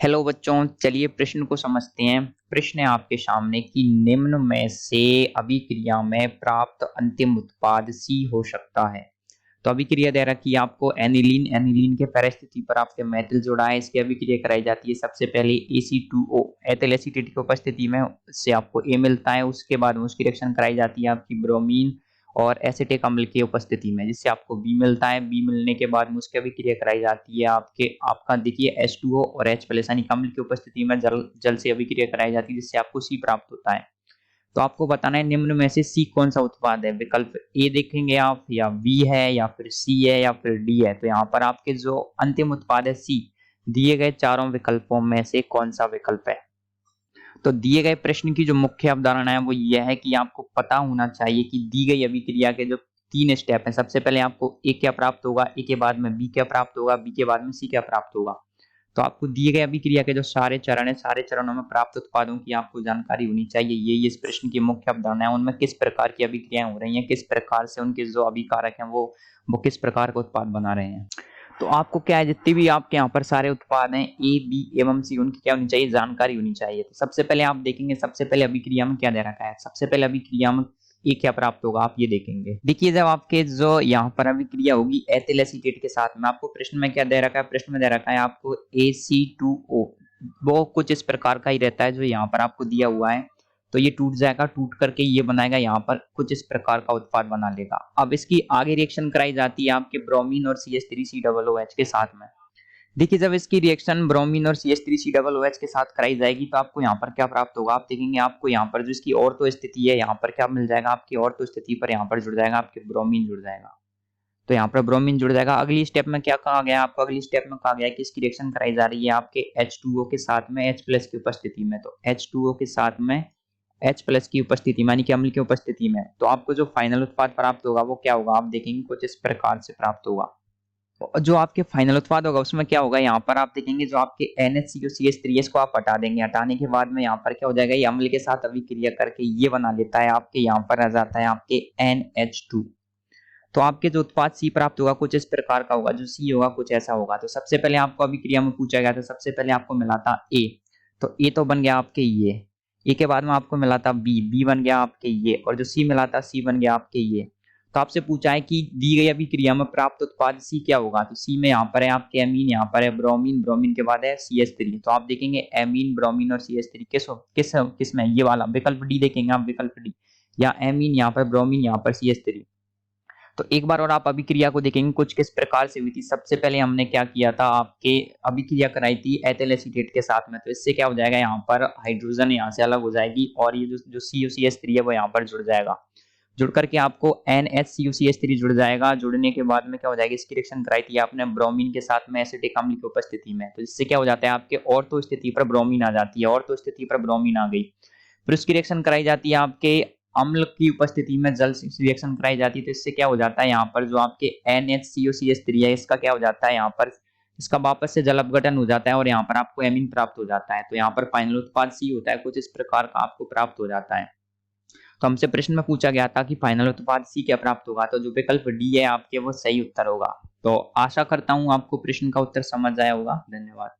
Hello बच्चों, चलिए प्रश्न को समझते हैं। प्रश्न है आपके सामने कि निम्न में से अभिक्रिया में प्राप्त अंतिम उत्पाद सी हो सकता है। तो अभिक्रिया दे रखी है आपको एनिलीन। एनिलीन के परिस्थिति पर आपके मेथिल जोड़ा है, इसकी अभिक्रिया कराई जाती है। सबसे पहले AC2O एथिल एसीटेट की उपस्थिति में से आपको A मिलता है, उसके बाद उसकी रिएक्शन कराई जाती है आपकी ब्रोमीन और एसिटिक अम्ल की उपस्थिति में, जिससे आपको बी मिलता है। बी मिलने के बाद में उसकी अभिक्रिया कराई जाती है आपका देखिए H2O और H प्लस यानी अम्ल की उपस्थिति में जल से अभिक्रिया कराई जाती है, जिससे आपको सी प्राप्त होता है। तो आपको बताना है निम्न में से सी कौन सा उत्पाद है। विकल्प ए देखेंगे आप, या बी है, या फिर सी है, या फिर डी है। तो यहाँ पर आपके जो अंतिम उत्पाद है सी, दिए गए चारों विकल्पों में से कौन सा विकल्प है। तो दिए गए प्रश्न की जो मुख्य अवधारणा है वो यह है कि आपको पता होना चाहिए कि दी गई अभिक्रिया के जो 3 स्टेप हैं। सबसे पहले आपको ए क्या प्राप्त होगा, ए के बाद में बी क्या प्राप्त होगा, बी के बाद में सी क्या प्राप्त होगा। तो आपको दिए गए अभिक्रिया के जो सारे चरण है, सारे चरणों में प्राप्त उत्पादों की आपको जानकारी होनी चाहिए। ये इस प्रश्न की मुख्य अवधारणा है। उनमें किस प्रकार की अभिक्रियाएं हो रही हैं, किस प्रकार से उनके जो अभिकारक हैं वो किस प्रकार का उत्पाद बना रहे हैं। तो आपको क्या है, जितने भी आपके यहाँ पर सारे उत्पाद हैं ए बी एवं सी, उनकी क्या होनी चाहिए, जानकारी होनी चाहिए। तो सबसे पहले आप देखेंगे, सबसे पहले अभिक्रिया में क्या दे रखा है। सबसे पहले अभिक्रिया में ये क्या प्राप्त होगा, आप ये देखेंगे। देखिए, जब आपके जो यहाँ पर अभिक्रिया होगी एथिल एसीटेट के साथ में, आपको प्रश्न में क्या दे रखा है, प्रश्न में दे रखा है आपको AC2O। वो कुछ इस प्रकार का ही रहता है जो यहाँ पर आपको दिया हुआ है। तो ये टूट जाएगा, टूट करके ये बनाएगा यहाँ पर कुछ इस प्रकार का उत्पाद बना लेगा। अब इसकी आगे रिएक्शन कराई जाती है आपके ब्रोमीन और CH3COOH के साथ में। देखिए, जब इसकी रिएक्शन ब्रोमीन और CH3COOH के साथ कराई जाएगी तो आपको यहाँ पर क्या प्राप्त होगा, आप देखेंगे आपको यहाँ पर जो इसकी ऑर्थो स्थिति है, यहाँ पर क्या मिल जाएगा, आपकी ऑर्थो स्थिति पर यहाँ पर जुड़ जाएगा, आपके ब्रोमीन जुड़ जाएगा। तो यहाँ पर ब्रोमीन जुड़ जाएगा। अगली स्टेप में क्या कहा गया आपको, अगली स्टेप में कहा गया कि इसकी रिएक्शन कराई जा रही है आपके H2O के साथ में H प्लस की उपस्थिति में। तो H2O के साथ में H प्लस की उपस्थिति यानी कि अम्ल की उपस्थिति में, तो आपको जो फाइनल उत्पाद प्राप्त होगा वो क्या होगा, आप देखेंगे कुछ इस प्रकार से प्राप्त होगा। तो जो आपके फाइनल उत्पाद होगा उसमें क्या होगा, यहाँ पर आप देखेंगे जो आपके NHCOCH3 को आप हटा देंगे। हटाने के बाद में यहाँ पर क्या हो जाएगा, ये अम्ल के साथ अभिक्रिया करके ये बना लेता है आपके, यहाँ पर आ जाता है आपके NH2। तो आपके जो उत्पाद सी प्राप्त होगा कुछ इस प्रकार का होगा, जो सी होगा कुछ ऐसा होगा। तो सबसे पहले आपको अभिक्रिया में पूछा गया था, सबसे पहले आपको मिला था ए। तो ए तो बन गया आपके ये, ए के बाद में आपको मिला था बी, बी बन गया आपके ये, और जो सी मिला था सी बन गया आपके ये। तो आपसे पूछा है कि दी गई अभिक्रिया में प्राप्त उत्पाद सी क्या होगा। तो सी में यहाँ पर है आपके एमीन, यहाँ पर है ब्रोमीन, ब्रोमीन के बाद है CH3। तो आप देखेंगे एमीन, ब्रोमीन और CH3 किस में, ये वाला विकल्प डी देखेंगे आप, विकल्प डी, या एमीन यहाँ पर, ब्रोमीन यहाँ पर, CH3। तो एक बार और आप अभिक्रिया को देखेंगे कुछ किस प्रकार से हुई थी। सबसे पहले हमने क्या किया था, आपके अभिक्रिया कराई थी एथिल एसीटेट के साथ में। तो इससे क्या हो जाएगा, यहाँ पर हाइड्रोजन यहाँ से अलग हो जाएगी और ये जो CuCH3 है वो यहाँ पर जुड़ जाएगा। जुड़ करके आपको NHCuCH3 जुड़ जाएगा। जुड़ने के बाद में क्या हो जाएगी, इसकी रिएक्शन कराई थी आपने ब्रोमीन के साथ में एसिटिक अम्ल की उपस्थिति में। तो इससे क्या हो जाता है, आपके ऑर्थो स्थिति पर ब्रोमीन आ जाती है, ऑर्थो स्थिति पर ब्रोमीन आ गई। फिर उसकी रिएक्शन कराई जाती है आपके अम्ल की उपस्थिति में, जल रिएक्शन कराई जाती है। तो इससे क्या हो जाता है, यहाँ पर जो आपके NHCOCH3 है इसका क्या हो जाता है, यहाँ पर इसका वापस से जल अपघटन हो जाता है और यहाँ पर आपको एमीन प्राप्त हो जाता है। तो यहाँ पर फाइनल उत्पाद सी होता है, कुछ इस प्रकार का आपको प्राप्त हो जाता है। तो हमसे प्रश्न में पूछा गया था कि फाइनल उत्पाद सी क्या प्राप्त होगा, तो जो विकल्प डी है आपके वो सही उत्तर होगा। तो आशा करता हूँ आपको प्रश्न का उत्तर समझ आया होगा। धन्यवाद।